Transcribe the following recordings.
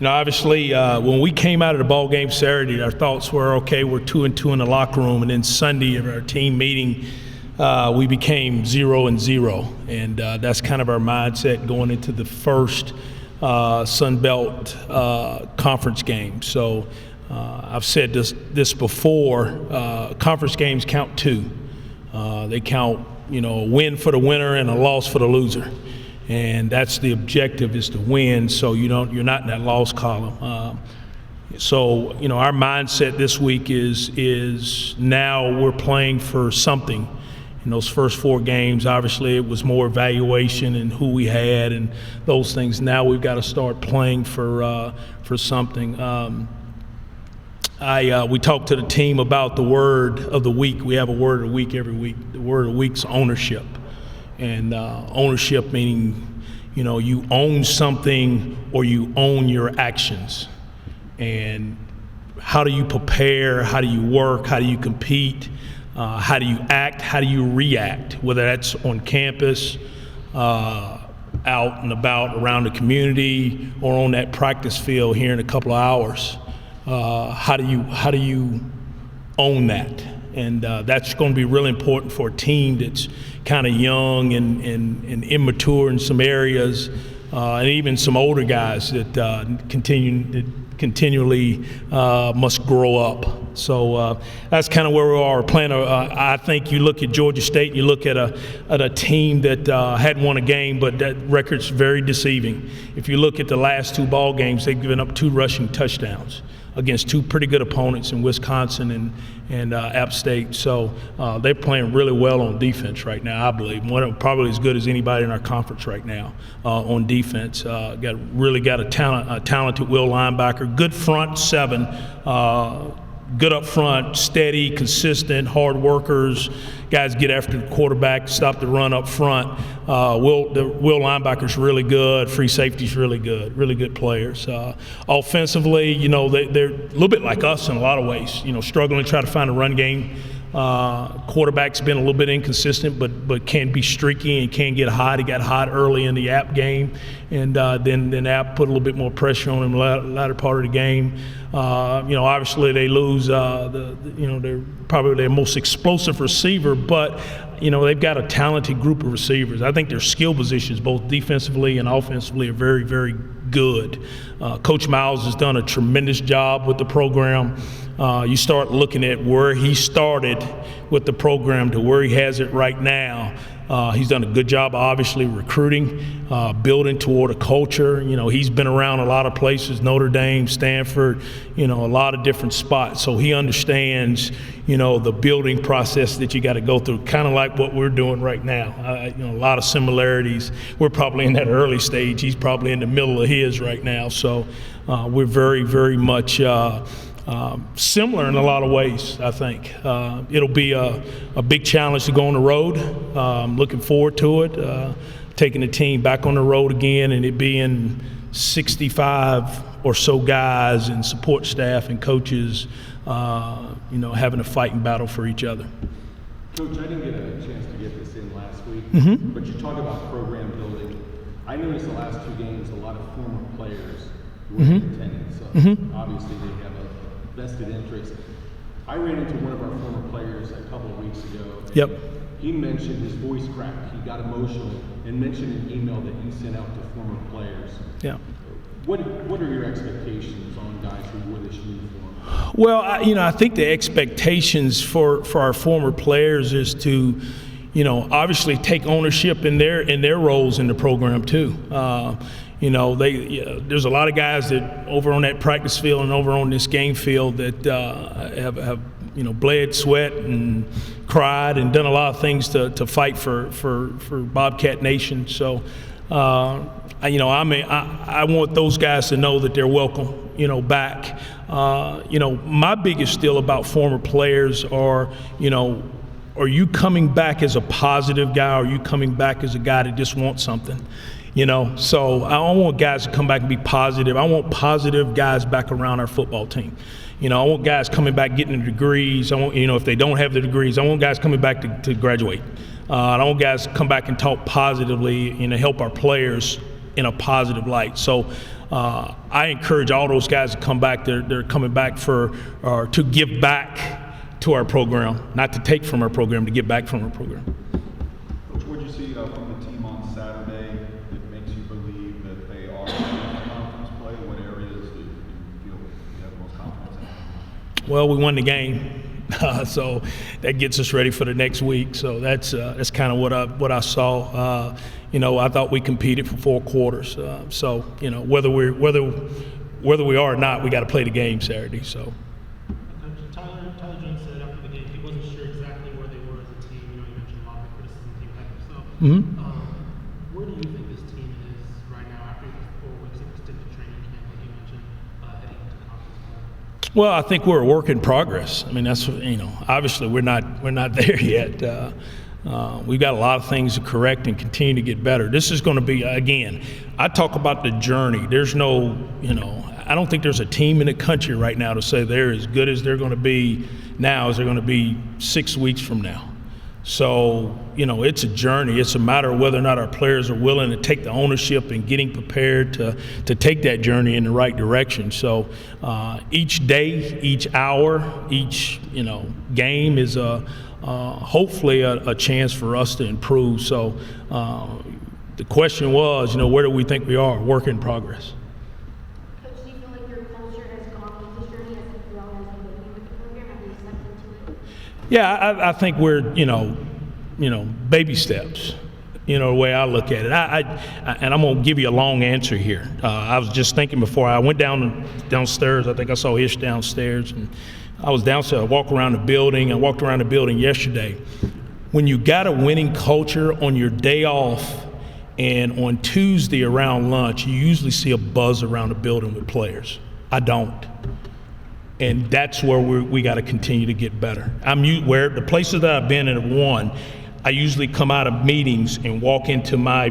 Obviously, when we came out of the ball game Saturday, our thoughts were, okay, we're 2-2 in the locker room, and then Sunday at our team meeting, we became 0-0, and that's kind of our mindset going into the first Sunbelt Conference game. So I've said this before, conference games count two. They count, a win for the winner and a loss for the loser. And that's the objective, is to win, so you're not in that loss column. So our mindset this week is now we're playing for something. In those first four games, obviously it was more evaluation and who we had and those things. Now we've got to start playing for something. We talked to the team about the word of the week. We have a word of the week every week. The word of the week's ownership. And ownership meaning, you own something or you own your actions. And how do you prepare? How do you work? How do you compete? How do you act? How do you react? Whether that's on campus, out and about around the community, or on that practice field here in a couple of hours. How do you own that? And that's going to be really important for a team that's kind of young and immature in some areas, and even some older guys that continually must grow up. So that's kind of where we are. Playing I think you look at Georgia State, you look at a team that hadn't won a game, but that record's very deceiving. If you look at the last two ball games, they've given up 2 rushing touchdowns against 2 pretty good opponents in Wisconsin and App State. So they're playing really well on defense right now, I believe. Probably as good as anybody in our conference right now on defense. Got a talented Will linebacker, good front seven, good up front, steady, consistent, hard workers. Guys get after the quarterback, stop the run up front. Will linebacker's really good. Free safety's really good players. Offensively, they're a little bit like us in a lot of ways. Struggling to try to find a run game. Quarterback's been a little bit inconsistent, but can be streaky and can get hot. He got hot early in the App game, and then App put a little bit more pressure on him latter part of the game. Obviously they lose. They're probably their most explosive receiver, but they've got a talented group of receivers. I think their skill positions, both defensively and offensively, are very, very good. Coach Miles has done a tremendous job with the program. You start looking at where he started with the program to where he has it right now. He's done a good job, obviously, recruiting, building toward a culture. He's been around a lot of places, Notre Dame, Stanford, a lot of different spots. So he understands, the building process that you got to go through, kind of like what we're doing right now. A lot of similarities. We're probably in that early stage. He's probably in the middle of his right now. So we're very, very much similar in a lot of ways, I think. It'll be a big challenge to go on the road. Looking forward to it. Taking the team back on the road again, and it being 65 or so guys and support staff and coaches, having a fighting battle for each other. Coach, I didn't get a chance to get this in last week, but you talk about program building. I noticed the last 2 games, a lot of former players were in attendance. Obviously, they have a vested interest. I ran into one of our former players a couple of weeks ago. Yep. He mentioned his voice cracked. He got emotional and mentioned an email that he sent out to former players. Yeah. What are your expectations on guys who wore this uniform? Well, I think the expectations for our former players is to, obviously take ownership in their roles in the program too. There's a lot of guys that over on that practice field and over on this game field that have bled, sweat, and cried and done a lot of things to fight for Bobcat Nation. So, I want those guys to know that they're welcome, back. My biggest deal about former players are you coming back as a positive guy, or are you coming back as a guy that just wants something? So I don't want guys to come back and be positive. I want positive guys back around our football team. I want guys coming back getting the degrees. I want, if they don't have the degrees, I want guys coming back to graduate. I want guys to come back and talk positively and to help our players in a positive light. So I encourage all those guys to come back. They're coming back to give back to our program, not to take from our program, to give back from our program. Coach, what did you see from the team on Saturday that makes you believe that they are in conference play? What areas do you feel you have the most confidence in? Well, we won the game. So that gets us ready for the next week. So that's kind of what I saw. I thought we competed for 4 quarters. So whether we are or not, we got to play the game Saturday. So. Tyler Jones said after the game he wasn't sure exactly where they were as a team. You mentioned a lot of criticism team like yourself. Mm-hmm. Where do you think this team is right now after 4 weeks of extended training camp, like you mentioned, heading into conference play? Well, I think we're a work in progress. I mean, that's obviously we're not there yet. We've got a lot of things to correct and continue to get better. This is going to be, again, I talk about the journey. There's no, I don't think there's a team in the country right now to say they're as good as they're going to be now as they're going to be 6 weeks from now. So, it's a journey. It's a matter of whether or not our players are willing to take the ownership and getting prepared to take that journey in the right direction. So each day, each hour, each, game is hopefully a chance for us to improve. So the question was, where do we think we are? Work in progress. Coach, do you feel like your culture has gone with this journey as well as you with the program? Have you stepped into it? Yeah, I think we're, baby steps, the way I look at it. And I'm going to give you a long answer here. I was just thinking before I went downstairs, I think I saw Ish downstairs, and I was downstairs, I walked around the building. I walked around the building yesterday. When you got a winning culture on your day off and on Tuesday around lunch, you usually see a buzz around the building with players. I don't. And that's where we got to continue to get better. Where the places that I've been and have won, I usually come out of meetings and walk into my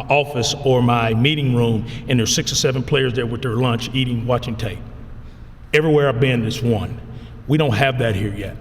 office or my meeting room, and there's 6 or 7 players there with their lunch, eating, watching tape. Everywhere I've been, it's won. We don't have that here yet.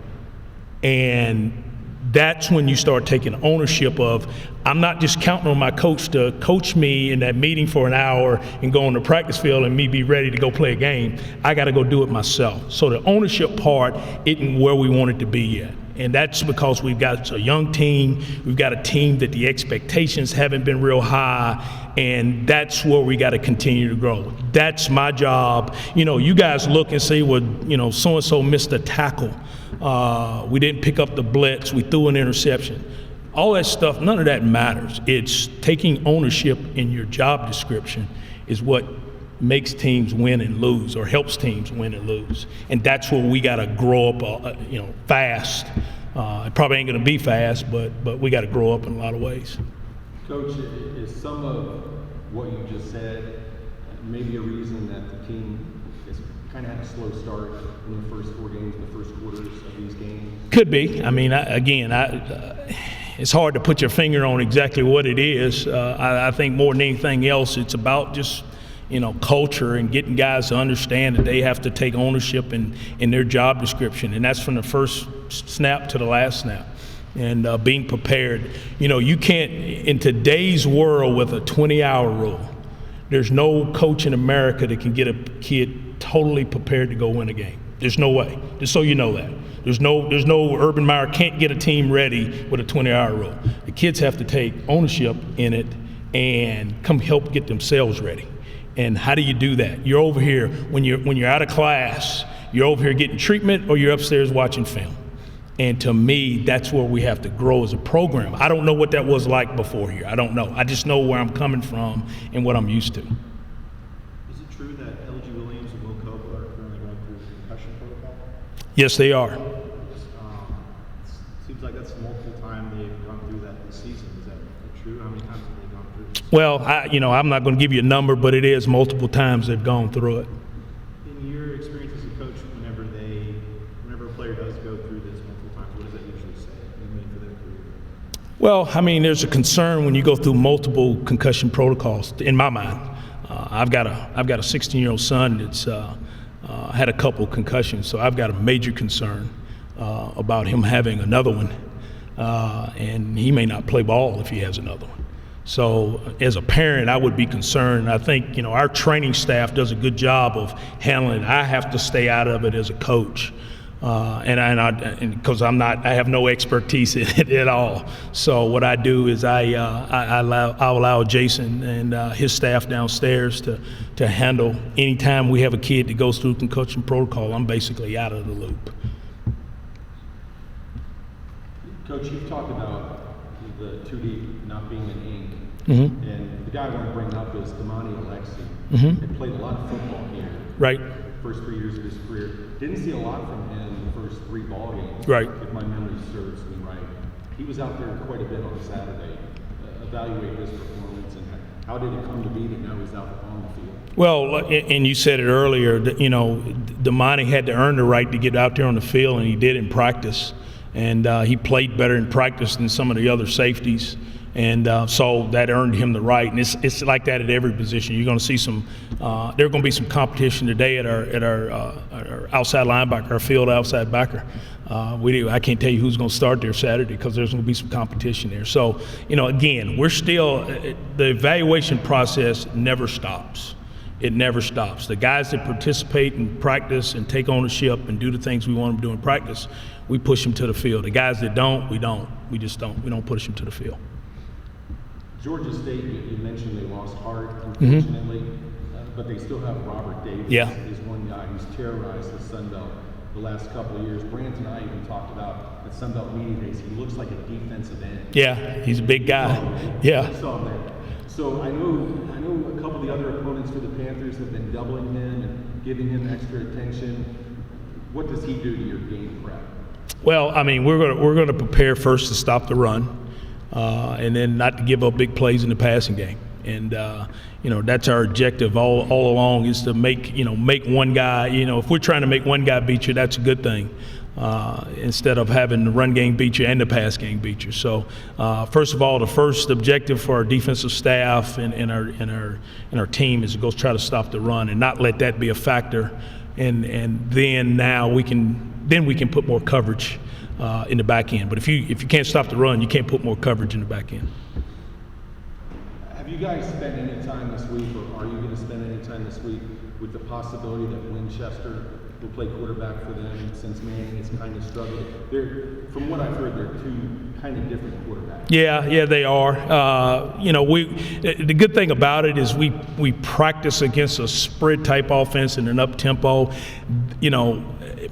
And that's when you start taking ownership of, I'm not just counting on my coach to coach me in that meeting for an hour and go on the practice field and me be ready to go play a game. I got to go do it myself. So the ownership part isn't where we want it to be yet. And that's because we've got a young team. We've got a team that the expectations haven't been real high. And that's where we got to continue to grow. That's my job. You guys look and say, well, so-and-so missed a tackle. We didn't pick up the blitz. We threw an interception. All that stuff, none of that matters. It's taking ownership in your job description is what makes teams win and lose, or helps teams win and lose. And that's where we got to grow up, fast. It probably ain't going to be fast, but we got to grow up in a lot of ways. Coach, is some of what you just said maybe a reason that the team has kind of had a slow start in the first 4 games, in the first quarters of these games? Could be. I mean, it's hard to put your finger on exactly what it is. I think more than anything else, it's about just culture and getting guys to understand that they have to take ownership in their job description, and that's from the first snap to the last snap. And being prepared. You can't, in today's world with a 20-hour rule, there's no coach in America that can get a kid totally prepared to go win a game. There's no way. Just so you know that. There's no Urban Meyer can't get a team ready with a 20-hour rule. The kids have to take ownership in it and come help get themselves ready. And how do you do that? You're over here, when you're out of class, you're over here getting treatment, or you're upstairs watching film. And to me, that's where we have to grow as a program. I don't know what that was like before here. I don't know. I just know where I'm coming from and what I'm used to. Is it true that LG Williams and Will Cope are currently going through concussion protocol? Yes, they are. Seems like that's the multiple time they've gone through that this season. Is that true? How many times have they gone through this? Well, I'm not going to give you a number, but it is multiple times they've gone through it. In your experience as a coach, whenever a player does go through this multiple times, what does that usually say? What does it mean for their career? Well, there's a concern when you go through multiple concussion protocols. In my mind, I've got a 16-year-old son that's had a couple concussions, so I've got a major concern about him having another one, and he may not play ball if he has another one. So as a parent, I would be concerned. I think, our training staff does a good job of handling it. I have to stay out of it as a coach. And because I have no expertise in it at all. So what I do is I'll allow Jason and his staff downstairs to handle. Anytime we have a kid that goes through concussion protocol, I'm basically out of the loop. Coach, you've talked about the 2D not being an ink. Mm-hmm. And the guy I want to bring up is Damani Alexi. Mm-hmm. He played a lot of football here. Right. First 3 years of his career. Didn't see a lot from him in the first 3 ball games. Right. If my memory serves me right. He was out there quite a bit on Saturday. Evaluate his performance and how did it come to be that now he's out on the field? Well, and you said it earlier, Damani had to earn the right to get out there on the field, and he did in practice. And he played better in practice than some of the other safeties. And so that earned him the right, and it's like that at every position. You're going to see some. There's going to be some competition today at our outside linebacker, our field outside backer. I can't tell you who's going to start there Saturday because there's going to be some competition there. So again, we're still the evaluation process never stops. It never stops. The guys that participate in practice and take ownership and do the things we want them to do in practice, we push them to the field. The guys that don't, we don't. We just don't. We don't push them to the field. Georgia State, you mentioned they lost Hart, unfortunately, but they still have Robert Davis. Yeah. Is one guy who's terrorized the Sunbelt the last couple of years. Brant and I even talked about at Sunbelt Media Days, he looks like a defensive end. Yeah, he's a big guy. Yeah. I saw him there. So I know a couple of the other opponents for the Panthers have been doubling him and giving him extra attention. What does he do to your game prep? Well, I mean, we're going to prepare first to stop the run. And then not to give up big plays in the passing game. And, that's our objective all along is to make one guy, if we're trying to make one guy beat you, that's a good thing. Instead of having the run game beat you and the pass game beat you. So, first of all, the first objective for our defensive staff and our team is to go try to stop the run and not let that be a factor. And then now we can put more coverage in the back end. But if you can't stop the run, you can't put more coverage in the back end. Have you guys spent any time this week, or are you going to spend any time this week with the possibility that Winchester will play quarterback for them since Manning has kind of struggled? From what I've heard, they're two kind of different quarterbacks. Yeah, they are. The good thing about it is we practice against a spread type offense and an up tempo.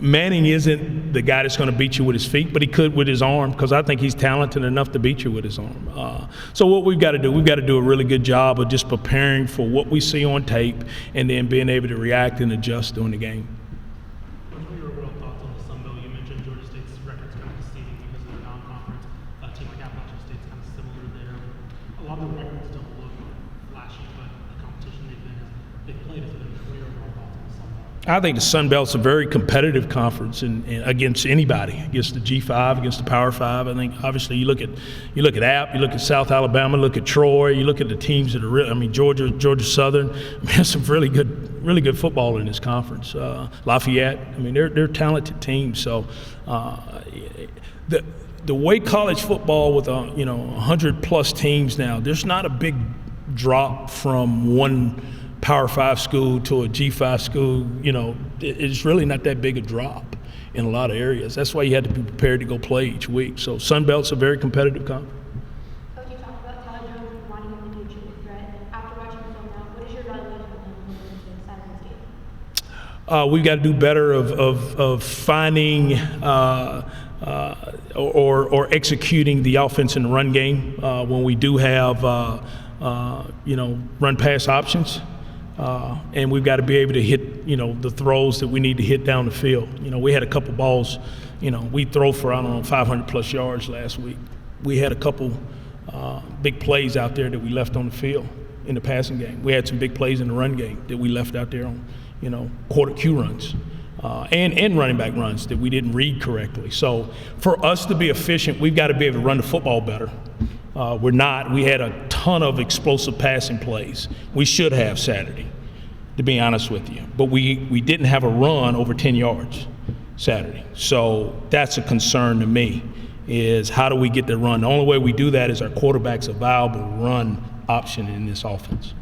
Manning isn't the guy that's going to beat you with his feet, but he could with his arm because I think he's talented enough to beat you with his arm. So what we've got to do a really good job of just preparing for what we see on tape and then being able to react and adjust during the game. What are your overall thoughts on the Sunbelt? You mentioned Georgia State's record's kind of deceiving because of their non-conference. A team like Appalachian State's kind of similar there. A lot of the records don't look flashy, but the competition they've played has been. What are your overall thoughts on the Sunbelt? I think the Sun Belt's a very competitive conference and against anybody, against the G5, against the Power 5. I think obviously you look at App, you look at South Alabama, look at Troy, you look at the teams that are Georgia Southern. There's some really good football in this conference. Lafayette, they're talented teams. So the way college football with 100 plus teams now, there's not a big drop from one Power 5 school to a G5 school. It's really not that big a drop in a lot of areas. That's why you had to be prepared to go play each week. So Sunbelt's a very competitive conference. Coach, you talked about Tyler Jones wanting him to be a triple threat. After watching the film now, what is your evaluation of him going into Saturday's game? We've got to do better of finding or executing the offense in the run game when we do have run pass options. And we've got to be able to hit, the throws that we need to hit down the field. We had a couple balls, we throw for, 500 plus yards last week. We had a couple big plays out there that we left on the field in the passing game. We had some big plays in the run game that we left out there on, quarter Q runs and running back runs that we didn't read correctly. So for us to be efficient, we've got to be able to run the football better. We're not. We had a ton of explosive passing plays. We should have Saturday, to be honest with you. But we didn't have a run over 10 yards Saturday. So that's a concern to me. is how do we get the run? The only way we do that is our quarterback's a viable run option in this offense.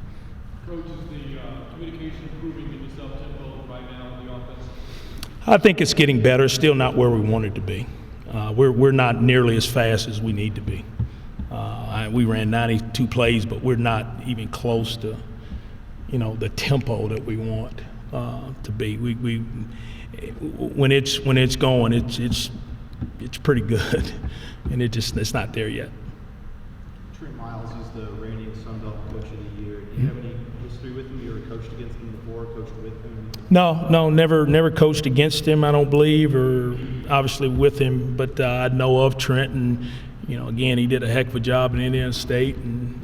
Coach, is the communication improving in the self-tempo right now in the offense? I think it's getting better. Still not where we want it to be. We're not nearly as fast as we need to be. We ran 92 plays, but we're not even close to, the tempo that we want to be. We when it's going, it's pretty good, and it's not there yet. Trent Miles is the reigning Sunbelt Coach of the Year. Do you have any history with him? You ever coached against him before? Coached with him? No, never coached against him, I don't believe, or obviously with him, but I know of Trent, and again, he did a heck of a job in Indiana State, and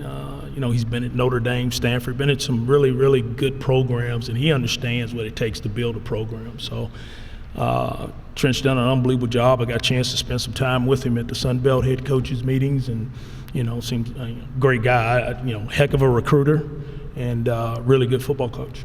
he's been at Notre Dame, Stanford, been at some really, really good programs, and he understands what it takes to build a program. So Trent's done an unbelievable job. I got a chance to spend some time with him at the Sunbelt head coaches meetings, and seems a great guy, heck of a recruiter, and really good football coach.